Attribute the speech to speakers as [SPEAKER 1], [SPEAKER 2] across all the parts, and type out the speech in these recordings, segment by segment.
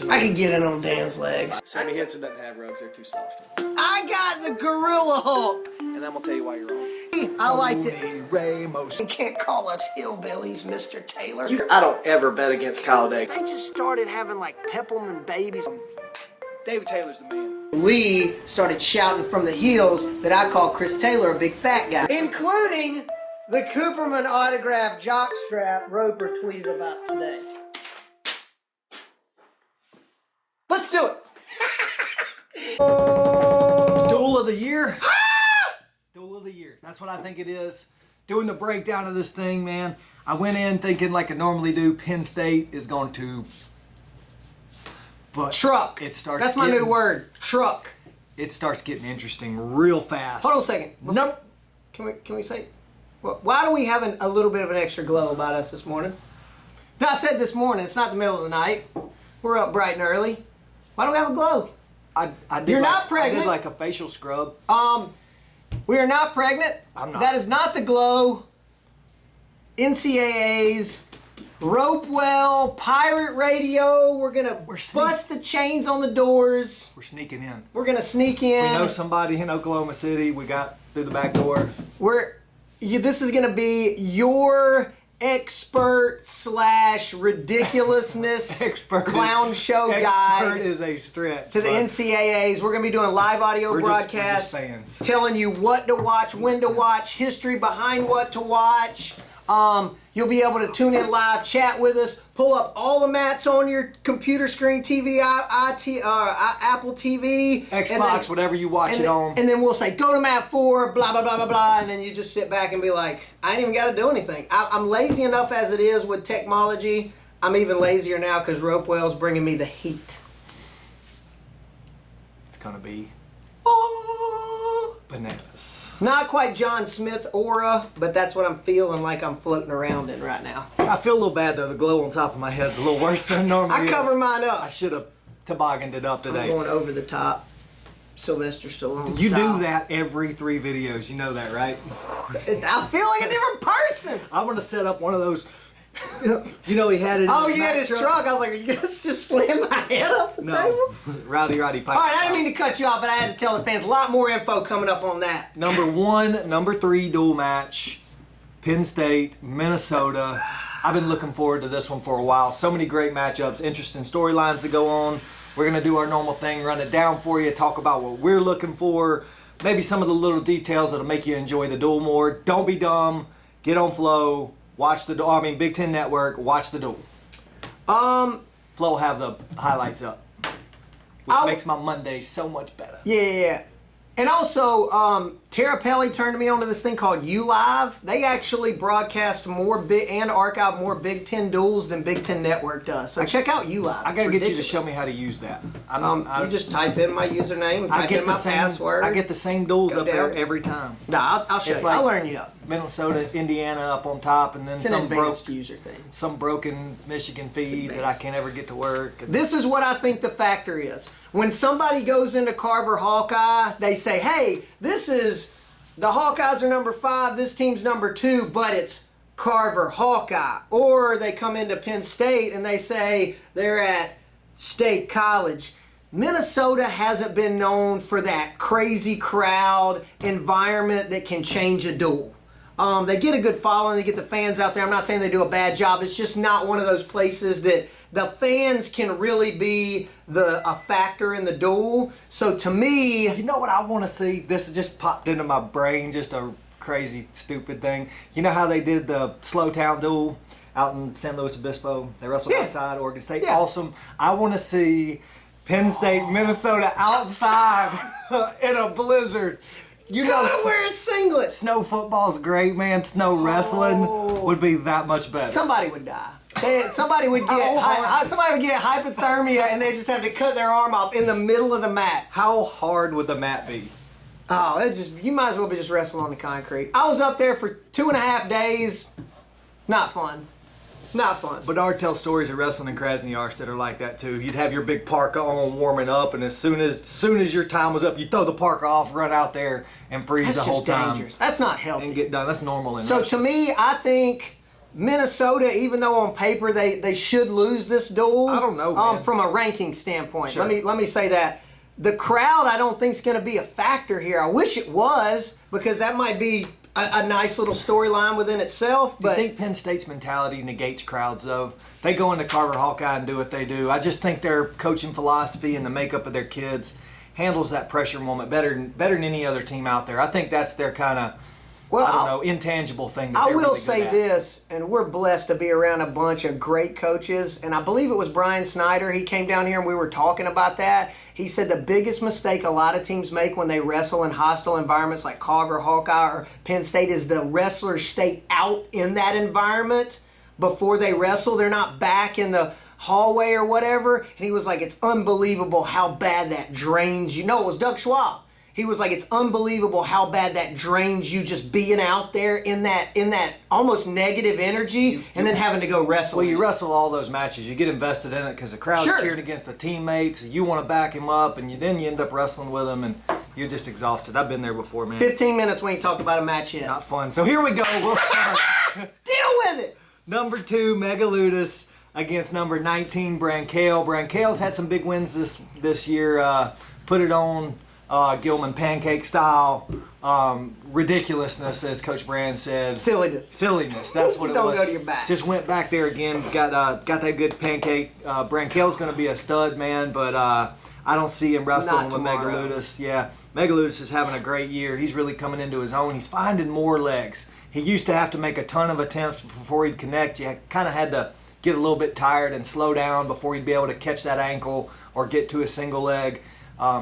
[SPEAKER 1] I could get in on Dan's legs.
[SPEAKER 2] Sammy Henson doesn't have rugs, they're too soft.
[SPEAKER 1] I got the Gorilla Hulk.
[SPEAKER 2] And I'm gonna tell you why you're wrong.
[SPEAKER 1] I like it.
[SPEAKER 2] Ramos.
[SPEAKER 1] You can't call us hillbillies, Mr. Taylor.
[SPEAKER 2] I don't ever bet against Kyle Day.
[SPEAKER 1] They just started having like Peppelman babies.
[SPEAKER 2] David Taylor's the man.
[SPEAKER 1] Lee started shouting from the hills that I call Chris Taylor a big fat guy. Including the Cooperman autographed jockstrap Roper tweeted about today. Let's do it.
[SPEAKER 3] Duel of the year? Duel of the year. That's what I think it is. Doing the breakdown of this thing, man. I went in thinking like I normally do, Penn State is going to... But
[SPEAKER 1] truck.
[SPEAKER 3] It starts
[SPEAKER 1] That's my new word. Truck.
[SPEAKER 3] It starts getting interesting real fast.
[SPEAKER 1] Hold on a second.
[SPEAKER 3] Nope.
[SPEAKER 1] Can we say... Why do we have a little bit of an extra glow about us this morning? Now, I said this morning. It's not the middle of the night. We're up bright and early. Why do we have a glow?
[SPEAKER 3] I did
[SPEAKER 1] You're
[SPEAKER 3] like,
[SPEAKER 1] not pregnant.
[SPEAKER 3] I did like a facial scrub.
[SPEAKER 1] We are not pregnant.
[SPEAKER 3] I'm not.
[SPEAKER 1] That is not the glow. NCAAs, Ropewell, pirate radio. We're gonna bust the chains on the doors.
[SPEAKER 3] We're sneaking in.
[SPEAKER 1] We're gonna sneak in.
[SPEAKER 3] We know somebody in Oklahoma City. We got through the back door.
[SPEAKER 1] This is gonna be your expert / ridiculousness clown show guide.
[SPEAKER 3] Expert is a stretch.
[SPEAKER 1] To the NCAAs. We're going to be doing live audio broadcasts.
[SPEAKER 3] We're just fans.
[SPEAKER 1] Telling you what to watch, when to watch, history behind what to watch. You'll be able to tune in live, chat with us, pull up all the mats on your computer screen, TV, Apple TV.
[SPEAKER 3] Xbox, whatever you watch it on.
[SPEAKER 1] And then we'll say, go to mat 4, blah, blah, blah, blah, blah. And then you just sit back and be like, I ain't even got to do anything. I'm lazy enough as it is with technology. I'm even lazier now because Ropewell's bringing me the heat.
[SPEAKER 3] It's going to be bananas.
[SPEAKER 1] Not quite John Smith aura, but that's what I'm feeling like I'm floating around in right now.
[SPEAKER 3] I feel a little bad though. The glow on top of my head's a little worse than normally.
[SPEAKER 1] I cover mine up.
[SPEAKER 3] I should have tobogganed it up today.
[SPEAKER 1] I'm going over the top. Sylvester Stallone
[SPEAKER 3] You
[SPEAKER 1] style.
[SPEAKER 3] do that every 3 videos. You know that, right?
[SPEAKER 1] I feel like a different person.
[SPEAKER 3] I'm going to set up one of those. You know he had it in
[SPEAKER 1] Oh,
[SPEAKER 3] his
[SPEAKER 1] you had his truck. I was like, are you going to just slam my head off the table?
[SPEAKER 3] Rowdy Piper.
[SPEAKER 1] All right, I didn't mean to cut you off, but I had to tell the fans a lot more info coming up on that.
[SPEAKER 3] Number 1, number 3 dual match. Penn State, Minnesota. I've been looking forward to this one for a while. So many great matchups, interesting storylines to go on. We're going to do our normal thing, run it down for you, talk about what we're looking for, maybe some of the little details that'll make you enjoy the duel more. Don't be dumb. Get on Flow. Watch the duel. I mean, Big Ten Network. Watch the duel. Flow have the highlights up, which makes my Monday so much better.
[SPEAKER 1] Yeah. And also, Tara Pelly turned me onto this thing called ULive. They actually broadcast more and archive more Big Ten duels than Big Ten Network does. So check out ULive.
[SPEAKER 3] I gotta get you to show me how to use that.
[SPEAKER 1] You just type in my username, type in my password.
[SPEAKER 3] I get the same duels up there every time.
[SPEAKER 1] No, I'll show you.
[SPEAKER 3] Like
[SPEAKER 1] I'll learn you up.
[SPEAKER 3] Minnesota, Indiana up on top, and then
[SPEAKER 1] It's an advanced user thing.
[SPEAKER 3] Some broken Michigan feed that I can't ever get to work.
[SPEAKER 1] This is what I think the factor is. When somebody goes into Carver Hawkeye, they say, hey, this is, the Hawkeyes are number 5, this team's number 2, but it's Carver Hawkeye. Or they come into Penn State and they say they're at State College. Minnesota hasn't been known for that crazy crowd environment that can change a duel. They get a good following, they get the fans out there. I'm not saying they do a bad job. It's just not one of those places that the fans can really be a factor in the duel. So to me...
[SPEAKER 3] You know what I want to see? This just popped into my brain, just a crazy, stupid thing. You know how they did the Slow Town duel out in San Luis Obispo? They wrestled outside Oregon State. Yeah. Awesome. I want to see Penn State, Minnesota outside in a blizzard. You know,
[SPEAKER 1] wear a singlet.
[SPEAKER 3] Snow football's great, man. Snow wrestling would be that much better.
[SPEAKER 1] Somebody would die. Somebody would get hypothermia, and they just have to cut their arm off in the middle of the mat.
[SPEAKER 3] How hard would the mat be?
[SPEAKER 1] Oh, you might as well be just wrestling on the concrete. I was up there for 2.5 days. Not fun. Not fun.
[SPEAKER 3] Bedard tells stories of wrestling in Krasnoyarsk that are like that too. You'd have your big parka on warming up, and as soon as your time was up, you throw the parka off, run out there, and freeze the whole time.
[SPEAKER 1] That's dangerous. That's not healthy.
[SPEAKER 3] And get done. That's normal in
[SPEAKER 1] So
[SPEAKER 3] wrestling.
[SPEAKER 1] to me, I think Minnesota, even though on paper they should lose this duel.
[SPEAKER 3] I don't know, man.
[SPEAKER 1] From a ranking standpoint.
[SPEAKER 3] Sure.
[SPEAKER 1] Let me say that. The crowd, I don't think is going to be a factor here. I wish it was, because that might be a nice little storyline within itself.
[SPEAKER 3] Do you
[SPEAKER 1] But
[SPEAKER 3] think Penn State's mentality negates crowds, though? They go into Carver Hawkeye and do what they do. I just think their coaching philosophy and the makeup of their kids handles that pressure moment better than any other team out there. I think that's their kind of, intangible thing that
[SPEAKER 1] I
[SPEAKER 3] they're
[SPEAKER 1] will
[SPEAKER 3] really
[SPEAKER 1] say
[SPEAKER 3] good at.
[SPEAKER 1] this, and we're blessed to be around a bunch of great coaches, and I believe it was Brian Snyder. He came down here and we were talking about that. He said the biggest mistake a lot of teams make when they wrestle in hostile environments like Carver, Hawkeye, or Penn State is the wrestlers stay out in that environment before they wrestle. They're not back in the hallway or whatever. And he was like, it's unbelievable how bad that drains you. No, it was Doug Schwab. He was like, it's unbelievable how bad that drains you, just being out there in that almost negative energy and then having to go wrestle.
[SPEAKER 3] Well, you wrestle all those matches. You get invested in it because the crowd's
[SPEAKER 1] Sure.
[SPEAKER 3] cheering against the teammates. You want to back him up, and then you end up wrestling with him, and you're just exhausted. I've been there before, man.
[SPEAKER 1] 15 minutes we ain't talked about a match yet.
[SPEAKER 3] Not fun. So here we go. We'll start.
[SPEAKER 1] Deal with it.
[SPEAKER 3] Number 2, Megaludis against number 19, Brancale. Brancale's had some big wins this year. Put it on Gilman pancake style. Ridiculousness, as Coach Brand said.
[SPEAKER 1] Silliness.
[SPEAKER 3] That's what it
[SPEAKER 1] Don't
[SPEAKER 3] was.
[SPEAKER 1] go to your back.
[SPEAKER 3] Just went back there again. Got that good pancake. Brancale's going to be a stud, man, but I don't see him wrestling
[SPEAKER 1] Not
[SPEAKER 3] with
[SPEAKER 1] tomorrow.
[SPEAKER 3] Megaludis. Yeah, Megaludis is having a great year. He's really coming into his own. He's finding more legs. He used to have to make a ton of attempts before he'd connect. You kind of had to get a little bit tired and slow down before he'd be able to catch that ankle or get to a single leg.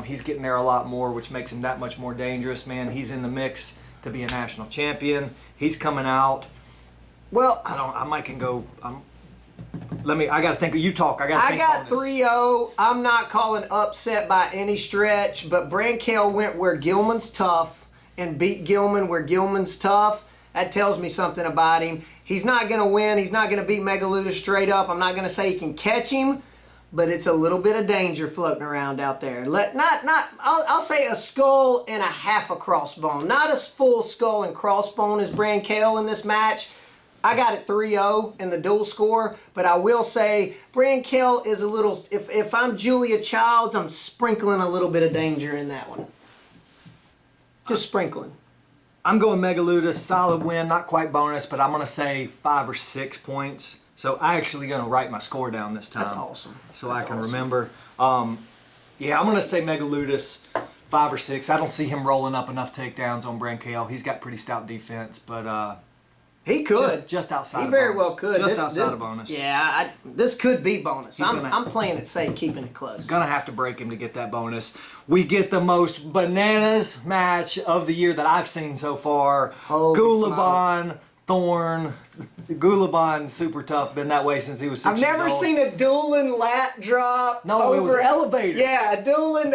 [SPEAKER 3] He's getting there a lot more, which makes him that much more dangerous, man. He's in the mix to be a national champion. He's coming out.
[SPEAKER 1] Well,
[SPEAKER 3] I might can go. I got to think. You talk. I
[SPEAKER 1] I got 3-0. I'm not calling upset by any stretch, but Brancale went where Gilman's tough and beat Gilman where Gilman's tough. That tells me something about him. He's not going to win. He's not going to beat Megaludis straight up. I'm not going to say he can catch him, but it's a little bit of danger floating around out there. I'll say a skull and a half a crossbone. Not as full skull and crossbone as Brancale in this match. I got it 3-0 in the dual score, but I will say Brancale is a little, if I'm Julia Childs, I'm sprinkling a little bit of danger in that one. Just sprinkling.
[SPEAKER 3] I'm going Megaludis, solid win, not quite bonus, but I'm going to say 5 or 6 points. So I actually going to write my score down this time.
[SPEAKER 1] That's awesome.
[SPEAKER 3] So
[SPEAKER 1] That's
[SPEAKER 3] I can
[SPEAKER 1] awesome.
[SPEAKER 3] remember. I'm going to say Megaludis, 5 or 6. I don't see him rolling up enough takedowns on Brancale. He's got pretty stout defense, but
[SPEAKER 1] He could.
[SPEAKER 3] just outside
[SPEAKER 1] He
[SPEAKER 3] of
[SPEAKER 1] very
[SPEAKER 3] bonus.
[SPEAKER 1] well could.
[SPEAKER 3] Just outside of bonus.
[SPEAKER 1] Yeah, this could be bonus.
[SPEAKER 3] gonna-
[SPEAKER 1] I'm playing it safe, keeping it close.
[SPEAKER 3] Gonna have to break him to get that bonus. We get the most bananas match of the year that I've seen so far.
[SPEAKER 1] Holy
[SPEAKER 3] Gulabon, Thorn. Gulabon, super tough. Been that way since he was 6
[SPEAKER 1] I've
[SPEAKER 3] years
[SPEAKER 1] never
[SPEAKER 3] old.
[SPEAKER 1] seen a dueling lat drop.
[SPEAKER 3] No, it was elevator.
[SPEAKER 1] Yeah, a dueling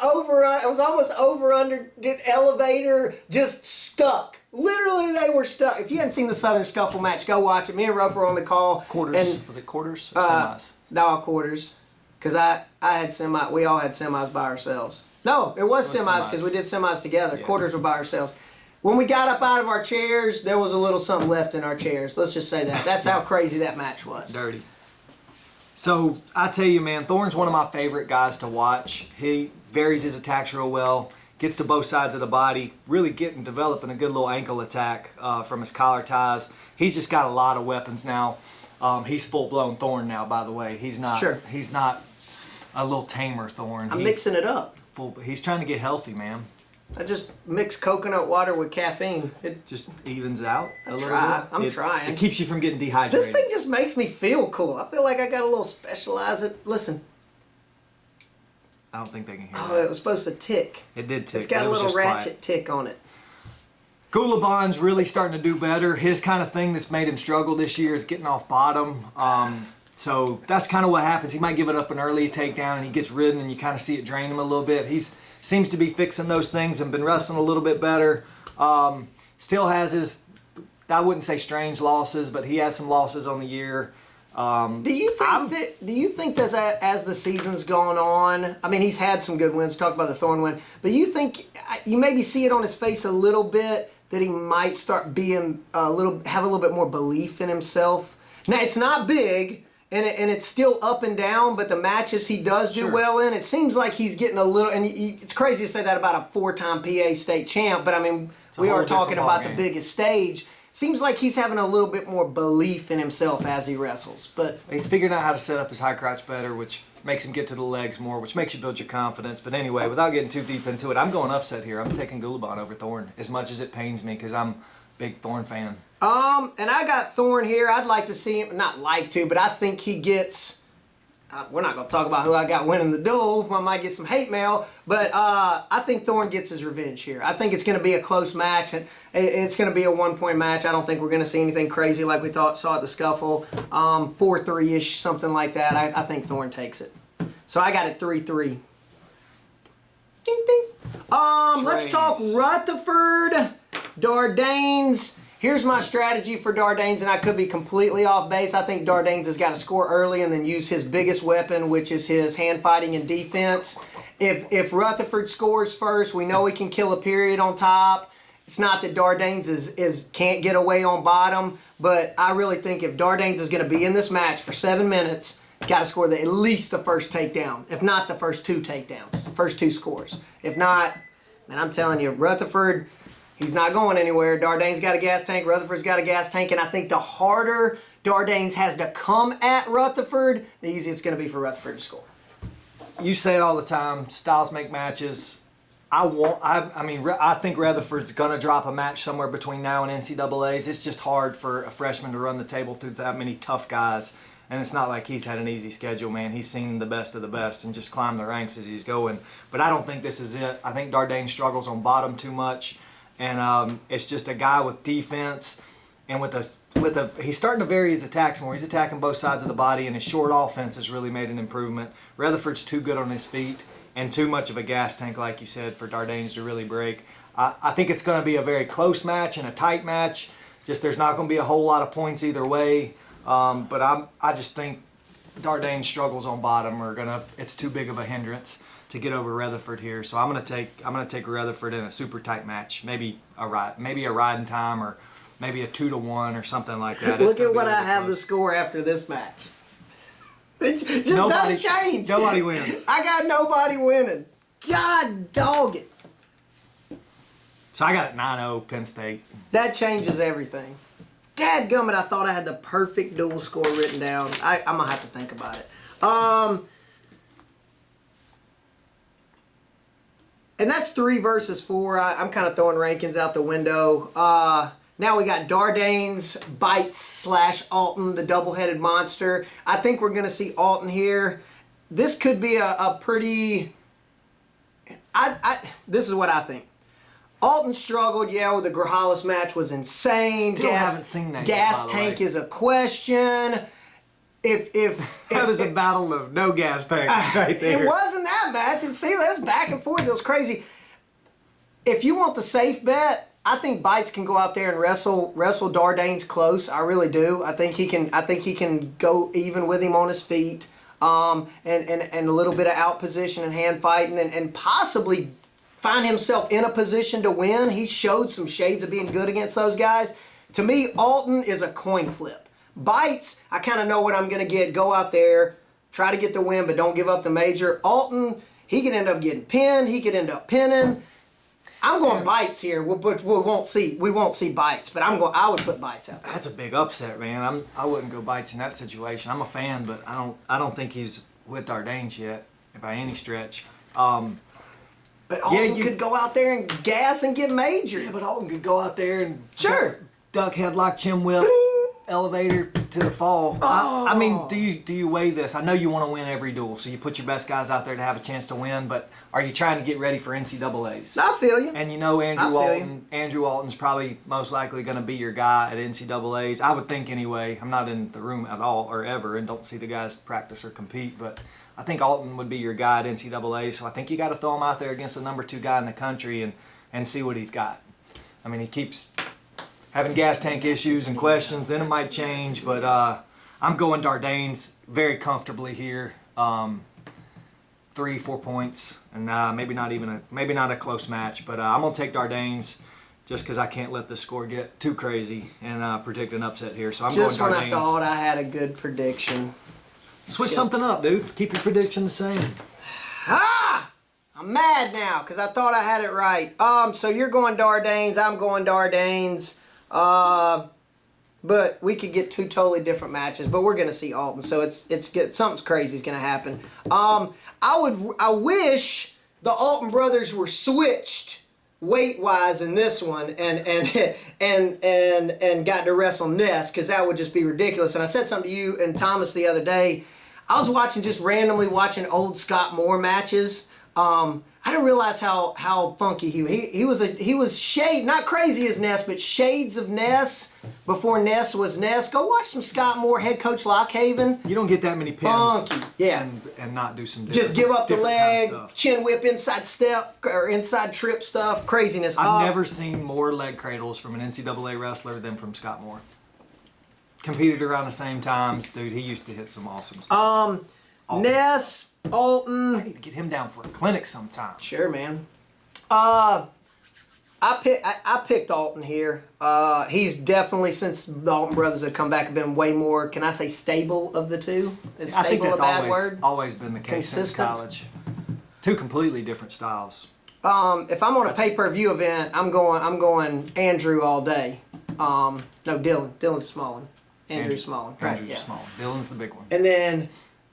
[SPEAKER 1] over. It was almost over under elevator, just stuck. Literally, they were stuck. If you hadn't seen the Southern Scuffle match, go watch it. Me and Roper were on the call.
[SPEAKER 3] Quarters.
[SPEAKER 1] And,
[SPEAKER 3] Was it quarters or semis?
[SPEAKER 1] no, quarters. Because I had semi. We all had semis by ourselves. No, it was semis because we did semis together.
[SPEAKER 3] Yeah.
[SPEAKER 1] Quarters were by ourselves. When we got up out of our chairs, there was a little something left in our chairs. Let's just say that. That's how crazy that match was.
[SPEAKER 3] Dirty. So I tell you, man, Thorne's one of my favorite guys to watch. He varies his attacks real well. Gets to both sides of the body, really developing a good little ankle attack from his collar ties. He's just got a lot of weapons now. He's full-blown Thorne now, by the way. He's not.
[SPEAKER 1] Sure.
[SPEAKER 3] He's not a little tamer Thorne.
[SPEAKER 1] I'm
[SPEAKER 3] He's
[SPEAKER 1] mixing it up.
[SPEAKER 3] He's trying to get healthy, man.
[SPEAKER 1] I just mixed coconut water with caffeine.
[SPEAKER 3] Just evens out a little
[SPEAKER 1] try.
[SPEAKER 3] bit.
[SPEAKER 1] I'm trying.
[SPEAKER 3] It keeps you from getting dehydrated.
[SPEAKER 1] This thing just makes me feel cool. I feel like I got a little specialized. Listen,
[SPEAKER 3] I don't think they can hear
[SPEAKER 1] oh,
[SPEAKER 3] that.
[SPEAKER 1] it was supposed to tick.
[SPEAKER 3] It did tick.
[SPEAKER 1] It's got
[SPEAKER 3] but
[SPEAKER 1] a
[SPEAKER 3] it was
[SPEAKER 1] little
[SPEAKER 3] just
[SPEAKER 1] ratchet
[SPEAKER 3] quiet.
[SPEAKER 1] tick on it.
[SPEAKER 3] Gulabon's really starting to do better. His kind of thing that's made him struggle this year is getting off bottom. So that's kind of what happens. He might give it up an early takedown and he gets ridden and you kind of see it drain him a little bit. He seems to be fixing those things and been wrestling a little bit better. Still has his, I wouldn't say strange losses, but he has some losses on the year.
[SPEAKER 1] Do you think that as the season's gone on, I mean, he's had some good wins. Talk about the Thorne win, but you think you maybe see it on his face a little bit that he might start being have a little bit more belief in himself. Now it's not big, and it's still up and down, but the matches he does do well in, it seems like he's getting a little. And it's crazy to say that about a 4-time PA state champ, but I mean we are talking about the biggest stage. Seems like he's having a little bit more belief in himself as he wrestles, but
[SPEAKER 3] he's figuring out how to set up his high crouch better, which makes him get to the legs more, which makes you build your confidence. But anyway, without getting too deep into it, I'm going upset here. I'm taking Gulabon over Thorne, as much as it pains me because I'm a big Thorne fan.
[SPEAKER 1] And I got Thorne here. I'd like to see him, not like to, but I think he gets. We're not going to talk about who I got winning the duel. I might get some hate mail, but I think Thorne gets his revenge here. I think it's going to be a close match, and it's going to be a 1-point match. I don't think we're going to see anything crazy like we saw at the scuffle. 4-3-ish, something like that. I think Thorne takes it. So I got it 3-3. Ding, ding. Let's talk Rutherford, Dardanes. Here's my strategy for Dardanes, and I could be completely off base. I think Dardanes has got to score early and then use his biggest weapon, which is his hand fighting and defense. If Rutherford scores first, we know he can kill a period on top. It's not that Dardanes can't get away on bottom, but I really think if Dardanes is going to be in this match for 7 minutes, he's got to score at least the first takedown, if not the first 2 takedowns, first 2 scores. If not, man, I'm telling you, Rutherford, he's not going anywhere. Dardane's got a gas tank. Rutherford's got a gas tank. And I think the harder Dardanes has to come at Rutherford, the easier it's going to be for Rutherford to score.
[SPEAKER 3] You say it all the time. Styles make matches. I think Rutherford's going to drop a match somewhere between now and NCAAs. It's just hard for a freshman to run the table through that many tough guys. And it's not like he's had an easy schedule, man. He's seen the best of the best and just climbed the ranks as he's going. But I don't think this is it. I think Dardane struggles on bottom too much. And it's just a guy with defense, and he's starting to vary his attacks more. He's attacking both sides of the body, and his short offense has really made an improvement. Rutherford's too good on his feet and too much of a gas tank, like you said, for Dardanes to really break. I think it's going to be a very close match and a tight match. Just there's not going to be a whole lot of points either way. But I just think Dardane's struggles on bottom it's too big of a hindrance to get over Rutherford here. So I'm gonna take Rutherford in a super tight match. Maybe a ride in time, or maybe a 2-1 or something like that.
[SPEAKER 1] Look at what I have the score after this match. It just doesn't change.
[SPEAKER 3] Nobody wins.
[SPEAKER 1] I got nobody winning. God dog it.
[SPEAKER 3] So I got it 9-0 Penn State.
[SPEAKER 1] That changes everything. Dadgummit, I thought I had the perfect dual score written down. I'm going to have to think about it. And that's 3 versus 4. I'm kind of throwing rankings out the window. Now we got Dardanes, Bites / Alton, the double-headed monster. I think we're going to see Alton here. This could be a pretty... This is what I think. Alton struggled, with the Grijalis match was insane.
[SPEAKER 3] Still haven't seen that
[SPEAKER 1] gas
[SPEAKER 3] yet,
[SPEAKER 1] tank is a question. If
[SPEAKER 3] that is a battle of no gas tanks right there.
[SPEAKER 1] It wasn't that match. See, that's back and forth. It was crazy. If you want the safe bet, I think Bites can go out there and wrestle Dardanes close. I really do. I think he can go even with him on his feet, and a little bit of out position and hand fighting, and possibly find himself in a position to win. He showed some shades of being good against those guys. To me, Alton is a coin flip. Bites, I kind of know what I'm going to get. Go out there, try to get the win, but don't give up the major. Alton, he could end up getting pinned. He could end up pinning. I'm going Bites here. We won't see Bites, but I would put Bites out there.
[SPEAKER 3] That's a big upset, man. I wouldn't go Bites in that situation. I'm a fan, but I don't think he's with Dardanes yet by any stretch.
[SPEAKER 1] But Alton could go out there and gas and get major.
[SPEAKER 3] Yeah, but Alton could go out there and duck headlock, chin whip, elevator to the fall.
[SPEAKER 1] Oh.
[SPEAKER 3] I mean, do you weigh this? I know you want to win every duel, so you put your best guys out there to have a chance to win. But are you trying to get ready for NCAAs?
[SPEAKER 1] I feel you.
[SPEAKER 3] And Andrew Alton's probably most likely going to be your guy at NCAAs. I would think anyway. I'm not in the room at all or ever, and don't see the guys practice or compete, but I think Alton would be your guy at NCAA, so I think you got to throw him out there against the number 2 guy in the country and see what he's got. I mean, he keeps having gas tank issues and questions, then it might change, but I'm going Dardanes very comfortably here. 3-4 points, and maybe not a close match, but I'm gonna take Dardanes just because I can't let the score get too crazy and predict an upset here. So I'm
[SPEAKER 1] Just
[SPEAKER 3] going
[SPEAKER 1] when I
[SPEAKER 3] Dardanes.
[SPEAKER 1] thought I had a good prediction.
[SPEAKER 3] Switch something up, dude. Keep your prediction the same.
[SPEAKER 1] I'm mad now because I thought I had it right. So you're going Dardanes, I'm going Dardanes. But we could get two totally different matches. But we're gonna see Alton, so it's good. Something's crazy is gonna happen. I wish the Alton brothers were switched weight wise in this one and got to wrestle Ness, because that would just be ridiculous. And I said something to you and Thomas the other day. I was randomly watching old Scott Moore matches. I didn't realize how funky he was shade, not crazy as Ness, but shades of Ness before Ness was Ness. Go watch some Scott Moore, head coach Lockhaven.
[SPEAKER 3] You don't get that many pins.
[SPEAKER 1] Funky, yeah.
[SPEAKER 3] And not do some
[SPEAKER 1] Just give up the
[SPEAKER 3] different kind of
[SPEAKER 1] leg,
[SPEAKER 3] stuff.
[SPEAKER 1] chin whip, inside step, or inside trip stuff, craziness.
[SPEAKER 3] I've never seen more leg cradles from an NCAA wrestler than from Scott Moore. Competed around the same times, dude. He used to hit some awesome stuff.
[SPEAKER 1] Ness,
[SPEAKER 3] I
[SPEAKER 1] Alton.
[SPEAKER 3] need to get him down for a clinic sometime.
[SPEAKER 1] Sure, man. I picked Alton here. He's definitely, since the Alton brothers have come back, have been way more, can I say, stable of the two? Is
[SPEAKER 3] I think
[SPEAKER 1] stable a
[SPEAKER 3] that's
[SPEAKER 1] bad word?
[SPEAKER 3] always been the case since
[SPEAKER 1] Consistent?
[SPEAKER 3] college. Two completely different styles.
[SPEAKER 1] If I'm on a pay-per-view event, I'm going Andrew all day. No, Dylan. Dylan's Smallin. Andrew Smallin. Right,
[SPEAKER 3] Andrew's
[SPEAKER 1] yeah.
[SPEAKER 3] small. Dylan's the big one.
[SPEAKER 1] And then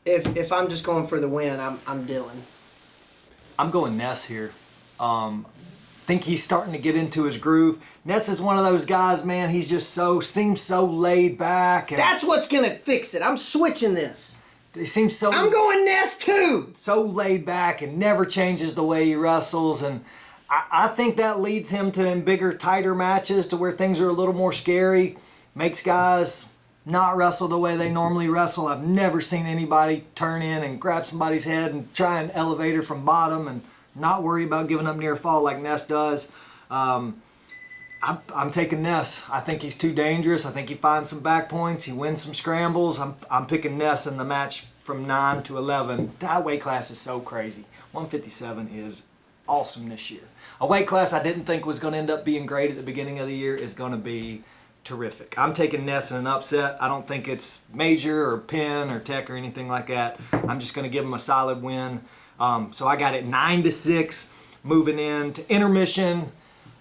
[SPEAKER 1] if I'm just going for the win, I'm Dylan.
[SPEAKER 3] I'm going Ness here. Think he's starting to get into his groove. Ness is one of those guys, man. He's just seems so laid back. And
[SPEAKER 1] That's what's gonna fix it. I'm switching this.
[SPEAKER 3] he seems so
[SPEAKER 1] I'm going Ness too.
[SPEAKER 3] so laid back and never changes the way he wrestles. And I think that leads him to in bigger, tighter matches to where things are a little more scary. Makes guys not wrestle the way they normally wrestle. I've never seen anybody turn in and grab somebody's head and try and elevate her from bottom and not worry about giving up near fall like Ness does. I'm taking Ness. I think he's too dangerous. I think he finds some back points. He wins some scrambles. I'm picking Ness in the match from 9 to 11. That weight class is so crazy. 157 is awesome this year. A weight class I didn't think was going to end up being great at the beginning of the year is going to be terrific. I'm taking Ness in an upset. I don't think it's major or Penn or Tech or anything like that. I'm just going to give him a solid win. So I got it 9-6 moving into intermission.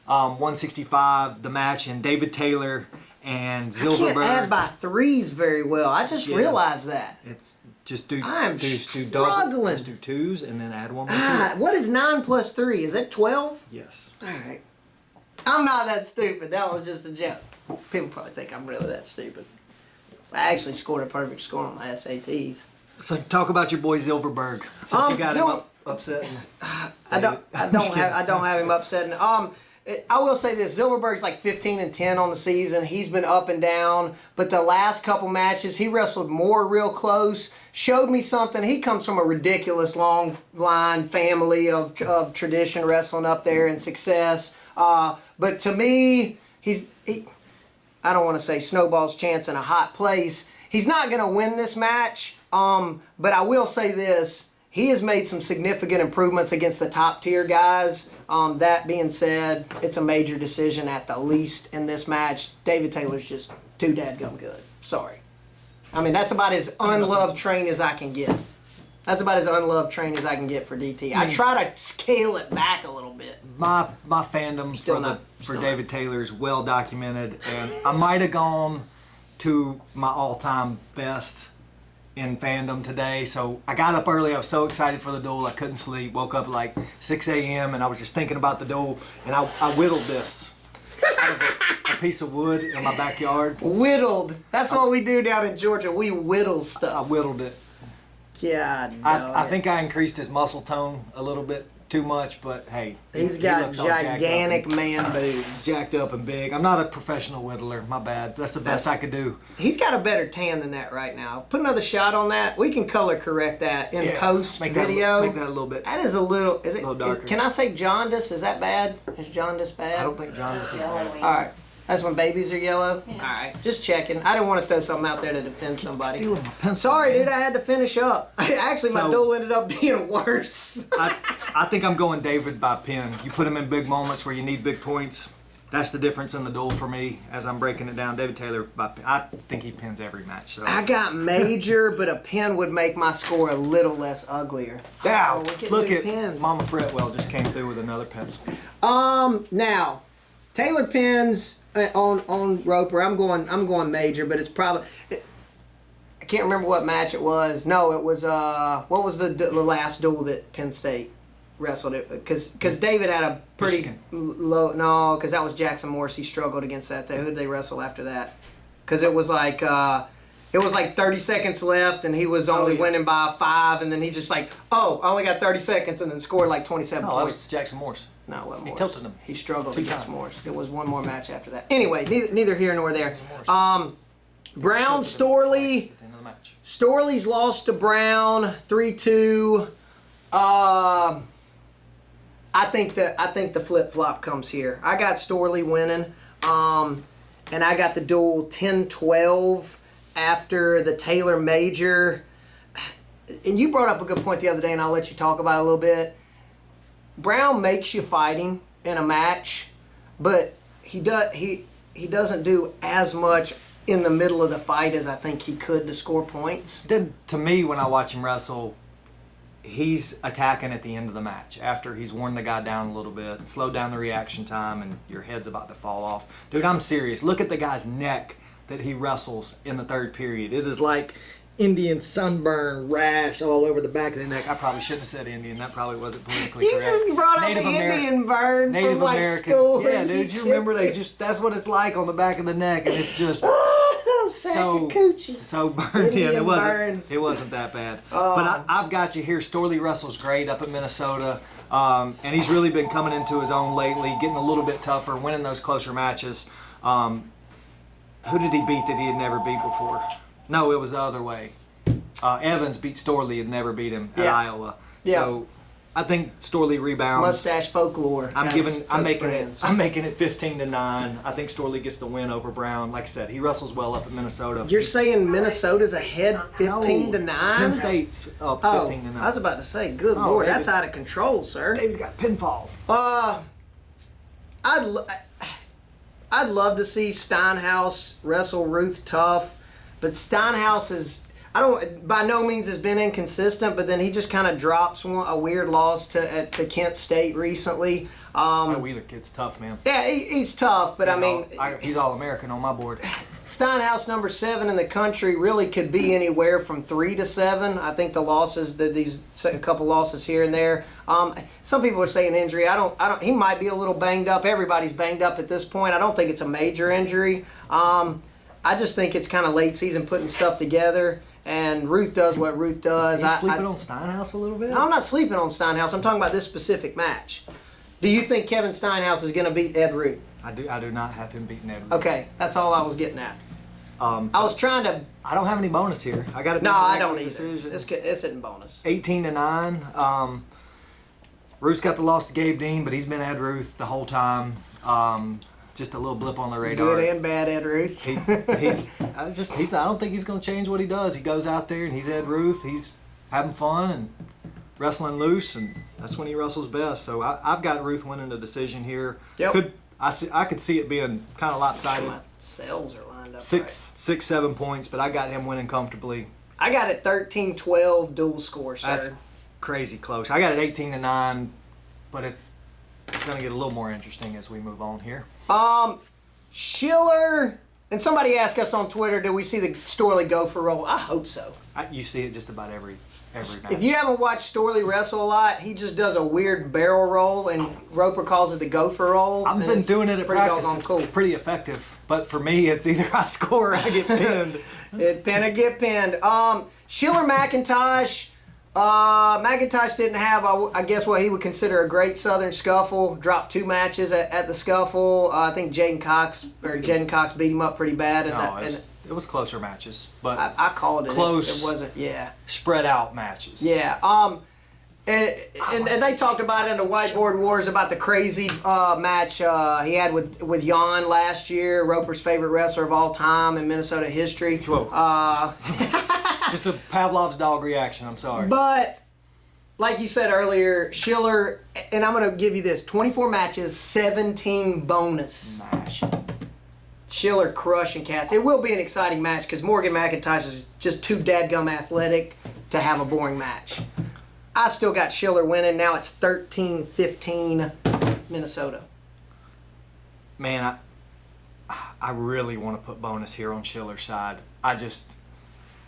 [SPEAKER 3] 165 the match, and David Taylor and
[SPEAKER 1] I can't
[SPEAKER 3] Zilverberg.
[SPEAKER 1] add by threes very well. I just
[SPEAKER 3] Yeah.
[SPEAKER 1] realized that.
[SPEAKER 3] It's just do
[SPEAKER 1] I'm
[SPEAKER 3] do
[SPEAKER 1] struggling.
[SPEAKER 3] just do twos and then add one more. to it.
[SPEAKER 1] What is 9 plus 3? Is that 12?
[SPEAKER 3] Yes.
[SPEAKER 1] All right. I'm not that stupid. That was just a joke. People probably think I'm really that stupid. I actually scored a perfect score on my SATs.
[SPEAKER 3] So talk about your boy Zilverberg. Since you got him upset.
[SPEAKER 1] I don't have him upsetting. I will say this: Zilverberg's like 15-10 on the season. He's been up and down, but the last couple matches he wrestled more real close. Showed me something. He comes from a ridiculous long line family of tradition wrestling up there and success. But to me, I don't want to say snowball's chance in a hot place. He's not going to win this match. But I will say this. He has made some significant improvements against the top tier guys. That being said, it's a major decision at the least in this match. David Taylor's just too dadgum good. Sorry. I mean, that's about as unloved train as I can get. That's about as unloved train as I can get for DT. I try to scale it back a little bit.
[SPEAKER 3] My fandom for David Taylor is well documented, and I might have gone to my all-time best in fandom today. So I got up early. I was so excited for the duel. I couldn't sleep. Woke up at like 6 a.m. and I was just thinking about the duel. And I whittled this out of a piece of wood in my backyard.
[SPEAKER 1] Whittled. That's what we do down in Georgia. We whittle
[SPEAKER 3] I
[SPEAKER 1] stuff.
[SPEAKER 3] whittled it.
[SPEAKER 1] God,
[SPEAKER 3] I think I increased his muscle tone a little bit too much, but hey,
[SPEAKER 1] he's
[SPEAKER 3] he
[SPEAKER 1] got
[SPEAKER 3] looks all jacked up
[SPEAKER 1] gigantic
[SPEAKER 3] and-
[SPEAKER 1] man boobs.
[SPEAKER 3] jacked up and big. I'm not a professional whittler. My bad. That's the best I could do.
[SPEAKER 1] He's got a better tan than that right now. Put another shot on that. We can color correct that in post
[SPEAKER 3] Make that
[SPEAKER 1] video.
[SPEAKER 3] make that a little bit.
[SPEAKER 1] That is a little. Is it?
[SPEAKER 3] little darker.
[SPEAKER 1] Can I say jaundice? Is that bad? Is jaundice bad?
[SPEAKER 3] I don't think jaundice is bad.
[SPEAKER 1] All right. That's when babies are yellow? All right. Just checking. I didn't want to throw something out there to defend somebody.
[SPEAKER 3] Stealing my pencil.
[SPEAKER 1] Sorry,
[SPEAKER 3] man.
[SPEAKER 1] dude. I had to finish up. Actually, my
[SPEAKER 3] So-
[SPEAKER 1] duel ended up being worse.
[SPEAKER 3] I think I'm going David by Penn. You put him in big moments where you need big points. That's the difference in the duel for me as I'm breaking it down. David Taylor, I think he pins every match. So.
[SPEAKER 1] I got major, but a pin would make my score a little less uglier.
[SPEAKER 3] Yeah,
[SPEAKER 1] Oh,
[SPEAKER 3] look at
[SPEAKER 1] pins.
[SPEAKER 3] Mama Fretwell just came through with another pencil.
[SPEAKER 1] Now, Taylor pins on Roper. I'm going major, but it's probably. I can't remember what match it was. No, it was what was the last duel that Penn State wrestled it? Because David had a pretty
[SPEAKER 3] Michigan.
[SPEAKER 1] low. No, because that was Jackson Morris. He struggled against that. Who did they wrestle after that? Because it was like 30 seconds left, and he was only winning by 5, and then he just I only got 30 seconds, and then scored like 27
[SPEAKER 3] Oh, that
[SPEAKER 1] points.
[SPEAKER 3] was Jackson Morris.
[SPEAKER 1] No, it wasn't Morris.
[SPEAKER 3] tilted him.
[SPEAKER 1] He struggled
[SPEAKER 3] 2
[SPEAKER 1] against
[SPEAKER 3] times.
[SPEAKER 1] Morris. There was one more match after that. Anyway, neither here nor there. Brown,
[SPEAKER 3] Tilted him twice
[SPEAKER 1] Storley.
[SPEAKER 3] at the end of the match.
[SPEAKER 1] Storley's lost to Brown 3-2. I think the flip flop comes here. I got Storley winning, and I got the duel 10-12 after the Taylor Major. And you brought up a good point the other day, and I'll let you talk about it a little bit. Brown makes you fighting in a match, but he doesn't do as much in the middle of the fight as I think he could to score points.
[SPEAKER 3] Then, to me, when I watch him wrestle, he's attacking at the end of the match after he's worn the guy down a little bit and slowed down the reaction time and your head's about to fall off. Dude, I'm serious. Look at the guy's neck that he wrestles in the third period. It is like Indian sunburn rash all over the back of the neck. I probably shouldn't have said Indian. That probably wasn't politically
[SPEAKER 1] You
[SPEAKER 3] correct.
[SPEAKER 1] just brought up
[SPEAKER 3] Native
[SPEAKER 1] the
[SPEAKER 3] Ameri-
[SPEAKER 1] Indian burn
[SPEAKER 3] Native
[SPEAKER 1] from like
[SPEAKER 3] American.
[SPEAKER 1] school.
[SPEAKER 3] Yeah, dude, you remember that's what it's like on the back of the neck, and it's just so burned in.
[SPEAKER 1] Burns.
[SPEAKER 3] It wasn't that bad. But I've got you here. Storley wrestles great up at Minnesota, and he's really been coming into his own lately, getting a little bit tougher, winning those closer matches. Who did he beat that he had never beat before? No, it was the other way. Evans beat Storley, had never beat him at Iowa.
[SPEAKER 1] Yeah.
[SPEAKER 3] So I think Storley rebounds.
[SPEAKER 1] Mustache folklore.
[SPEAKER 3] I'm making
[SPEAKER 1] Brands.
[SPEAKER 3] it 15-9. I think Storley gets the win over Brown. Like I said, he wrestles well up at Minnesota.
[SPEAKER 1] You're saying Minnesota's ahead 15-9?
[SPEAKER 3] Penn State's up 15-9.
[SPEAKER 1] I was about to say, good lord,
[SPEAKER 3] David.
[SPEAKER 1] that's out of control, sir.
[SPEAKER 3] David got pinfall.
[SPEAKER 1] I'd love to see Steinhaus wrestle Ruth tough, but Steinhaus by no means has been inconsistent, but then he just kind of drops a weird loss to Kent State recently.
[SPEAKER 3] That Wheeler kid's tough, man.
[SPEAKER 1] Yeah, he's tough, but
[SPEAKER 3] He's All-American on my board.
[SPEAKER 1] Steinhaus, number 7 in the country, really could be anywhere from 3 to 7. I think the losses, a couple losses here and there. Some people are saying injury. I don't. He might be a little banged up. Everybody's banged up at this point. I don't think it's a major injury. I just think it's kind of late season putting stuff together. And Ruth does what Ruth does.
[SPEAKER 3] Are you sleeping on Steinhaus a little bit?
[SPEAKER 1] No, I'm not sleeping on Steinhaus. I'm talking about this specific match. Do you think Kevin Steinhaus is going to beat Ed Ruth?
[SPEAKER 3] I do not have him beating Ed Ruth.
[SPEAKER 1] Okay, that's all I was getting at. I was trying to.
[SPEAKER 3] I don't have any bonus here. I got to.
[SPEAKER 1] No, I don't either. It's isn't bonus.
[SPEAKER 3] 18-9. Ruth's got the loss to Gabe Dean, but he's been Ed Ruth the whole time. Just a little blip on the radar.
[SPEAKER 1] Good and bad Ed Ruth.
[SPEAKER 3] I don't think he's going to change what he does. He goes out there and he's Ed Ruth. He's having fun and wrestling loose, and that's when he wrestles best. So I've got Ruth winning the decision here.
[SPEAKER 1] Yep.
[SPEAKER 3] I could see it being kind of lopsided.
[SPEAKER 1] My cells are lined up.
[SPEAKER 3] 6-7 points, but I got him winning comfortably.
[SPEAKER 1] I got it 13-12 dual score, sir.
[SPEAKER 3] That's crazy close. I got it 18-9, but it's going to get a little more interesting as we move on here.
[SPEAKER 1] Schiller, and somebody asked us on Twitter, do we see the Storley Gopher roll? I hope so.
[SPEAKER 3] You see it just about every match.
[SPEAKER 1] If you haven't watched Storley wrestle a lot, he just does a weird barrel roll, and Roper calls it the Gopher roll.
[SPEAKER 3] I've been doing it at practice.
[SPEAKER 1] Doggone
[SPEAKER 3] It's
[SPEAKER 1] cool.
[SPEAKER 3] pretty effective. But for me, it's either I score or I get pinned.
[SPEAKER 1] Pin or get pinned. Schiller McIntosh. McIntosh didn't have, I guess, what he would consider a great Southern scuffle. Dropped 2 matches at the scuffle. I think Jaden Cox beat him up pretty bad.
[SPEAKER 3] It was closer matches, but
[SPEAKER 1] I called it.
[SPEAKER 3] Close.
[SPEAKER 1] It wasn't. Yeah.
[SPEAKER 3] Spread out matches.
[SPEAKER 1] Yeah. And they talked about it in the Whiteboard Wars about the crazy match he had with Jan last year, Roper's favorite wrestler of all time in Minnesota history.
[SPEAKER 3] Whoa. Just a Pavlov's dog reaction. I'm sorry.
[SPEAKER 1] But like you said earlier, Schiller, and I'm going to give you this, 24 matches, 17 bonus.
[SPEAKER 3] Mash.
[SPEAKER 1] Schiller crushing cats. It will be an exciting match because Morgan McIntosh is just too dadgum athletic to have a boring match. I still got Schiller winning. Now it's 13-15 Minnesota.
[SPEAKER 3] Man, I really want to put bonus here on Schiller's side.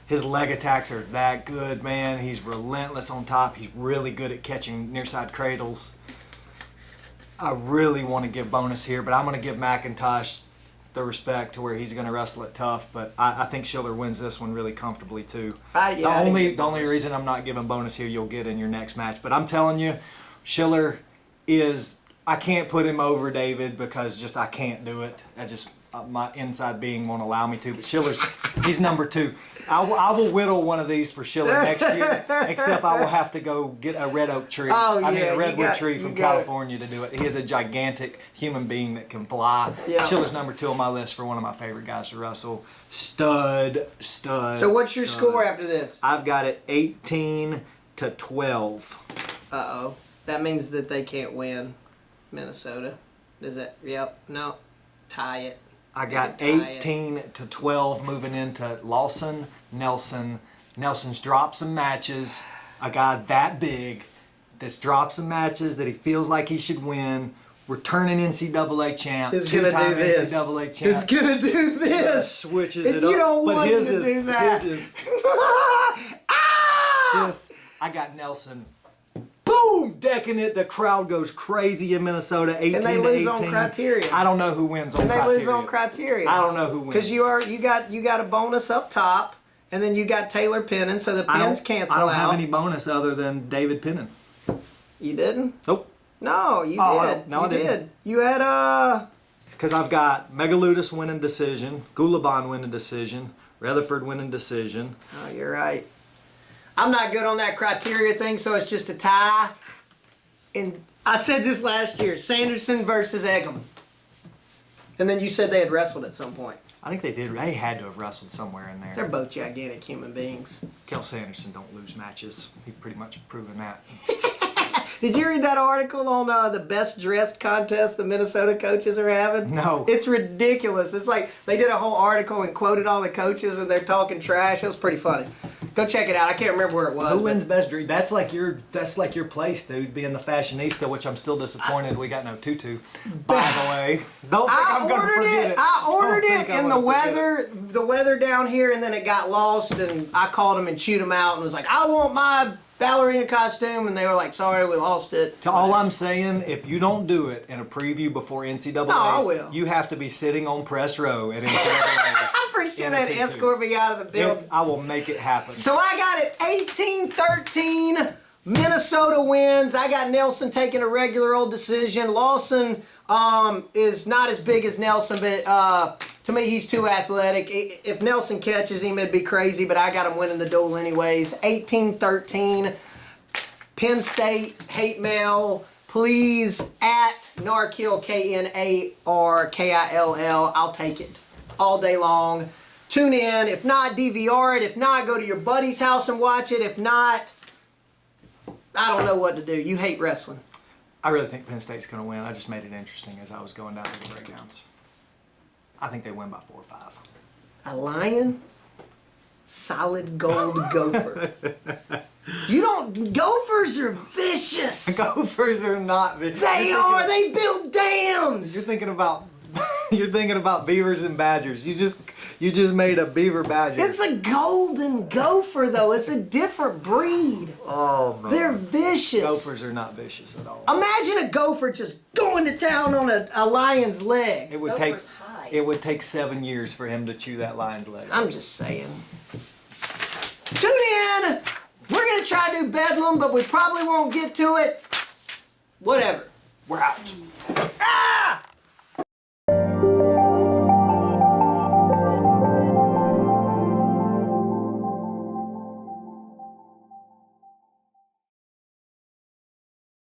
[SPEAKER 3] His leg attacks are that good, man. He's relentless on top. He's really good at catching nearside cradles. I really want to give bonus here, but I'm going to give McIntosh the respect to where he's going to wrestle it tough. But I think Schiller wins this one really comfortably too. The only reason I'm not giving bonus here, you'll get in your next match. But I'm telling you, Schiller is. I can't put him over David because just I can't do it. My inside being won't allow me to. But Schiller's, he's number 2. I will whittle one of these for Schiller next year. Except I will have to go get a red oak tree. A redwood tree from California to do it. He is a gigantic human being that can fly.
[SPEAKER 1] Yeah.
[SPEAKER 3] Schiller's number 2 on my list for one of my favorite guys to wrestle. Stud.
[SPEAKER 1] So what's your score after this?
[SPEAKER 3] I've got it 18-12.
[SPEAKER 1] Uh-oh. That means that they can't win Minnesota. Does that? Yep. No. Tie it.
[SPEAKER 3] I got 18-12 moving into Lawson, Nelson. Nelson's dropped some matches. A guy that big that's dropped some matches that he feels like he should win. Returning NCAA champ.
[SPEAKER 1] Is gonna do this.
[SPEAKER 3] NCAA champ.
[SPEAKER 1] Is gonna do this.
[SPEAKER 3] Switches
[SPEAKER 1] and
[SPEAKER 3] it up.
[SPEAKER 1] You don't
[SPEAKER 3] but
[SPEAKER 1] want
[SPEAKER 3] his
[SPEAKER 1] to
[SPEAKER 3] is,
[SPEAKER 1] do that.
[SPEAKER 3] His is,
[SPEAKER 1] Ah!
[SPEAKER 3] this. I got Nelson. Boom! Decking it. The crowd goes crazy in Minnesota. 18
[SPEAKER 1] And they lose on criteria.
[SPEAKER 3] I don't know who wins on criteria.
[SPEAKER 1] And they lose on criteria.
[SPEAKER 3] I don't know who wins.
[SPEAKER 1] Because you got a bonus up top, and then you got Taylor Pennon, so the Penns cancel out.
[SPEAKER 3] I don't have any bonus other than David Pennon.
[SPEAKER 1] You didn't?
[SPEAKER 3] Nope.
[SPEAKER 1] No, you did.
[SPEAKER 3] No, I didn't.
[SPEAKER 1] You had
[SPEAKER 3] Because I've got Megaludis winning decision, Gulaban winning decision, Rutherford winning decision.
[SPEAKER 1] Oh, you're right. I'm not good on that criteria thing, so it's just a tie. And I said this last year, Sanderson versus Eggum. And then you said they had wrestled at some point.
[SPEAKER 3] I think they did. They had to have wrestled somewhere in there.
[SPEAKER 1] They're both gigantic human beings.
[SPEAKER 3] Kel Sanderson don't lose matches. He's pretty much proven that.
[SPEAKER 1] Did you read that article on the best dressed contest the Minnesota coaches are having?
[SPEAKER 3] No.
[SPEAKER 1] It's ridiculous. It's like they did a whole article and quoted all the coaches and they're talking trash. It was pretty funny. Go check it out. I can't remember where it was.
[SPEAKER 3] Who wins best dress? That's like your place, dude. Being the fashionista, which I'm still disappointed we got no tutu. By the way, don't think I'm gonna forget it.
[SPEAKER 1] I ordered it, and the weather down here, and then it got lost, and I called them and chewed them out, and was like, I want my ballerina costume, and they were like, sorry, we lost it.
[SPEAKER 3] To all I'm saying, if you don't do it in a preview before NCAA's,
[SPEAKER 1] I will.
[SPEAKER 3] You have to be sitting on press row at NCAA's.
[SPEAKER 1] I'm pretty sure they'd escort me out of the building.
[SPEAKER 3] I will make it happen.
[SPEAKER 1] So I got it 18-13. Minnesota wins. I got Nelson taking a regular old decision. Lawson is not as big as Nelson, but to me, he's too athletic. If Nelson catches him, it'd be crazy, but I got him winning the duel anyways. 18-13. Penn State, hate mail, please, at Narkill, KNARKILL. I'll take it all day long. Tune in. If not, DVR it. If not, go to your buddy's house and watch it. If not, I don't know what to do. You hate wrestling.
[SPEAKER 3] I really think Penn State's going to win. I just made it interesting as I was going down through the breakdowns. I think they win by 4 or 5.
[SPEAKER 1] A lion? Solid gold gopher. You don't... Gophers are vicious.
[SPEAKER 3] Gophers are not vicious.
[SPEAKER 1] They are. They build dams.
[SPEAKER 3] You're thinking about beavers and badgers. You just made a beaver badger.
[SPEAKER 1] It's a golden gopher, though. It's a different breed.
[SPEAKER 3] Oh, man.
[SPEAKER 1] They're vicious.
[SPEAKER 3] Gophers are not vicious at all.
[SPEAKER 1] Imagine a gopher just going to town on a lion's leg.
[SPEAKER 3] It would take 7 years for him to chew that lion's leg.
[SPEAKER 1] I'm just saying. Tune in. We're going to try to do Bedlam, but we probably won't get to it. Whatever. We're out. Ah!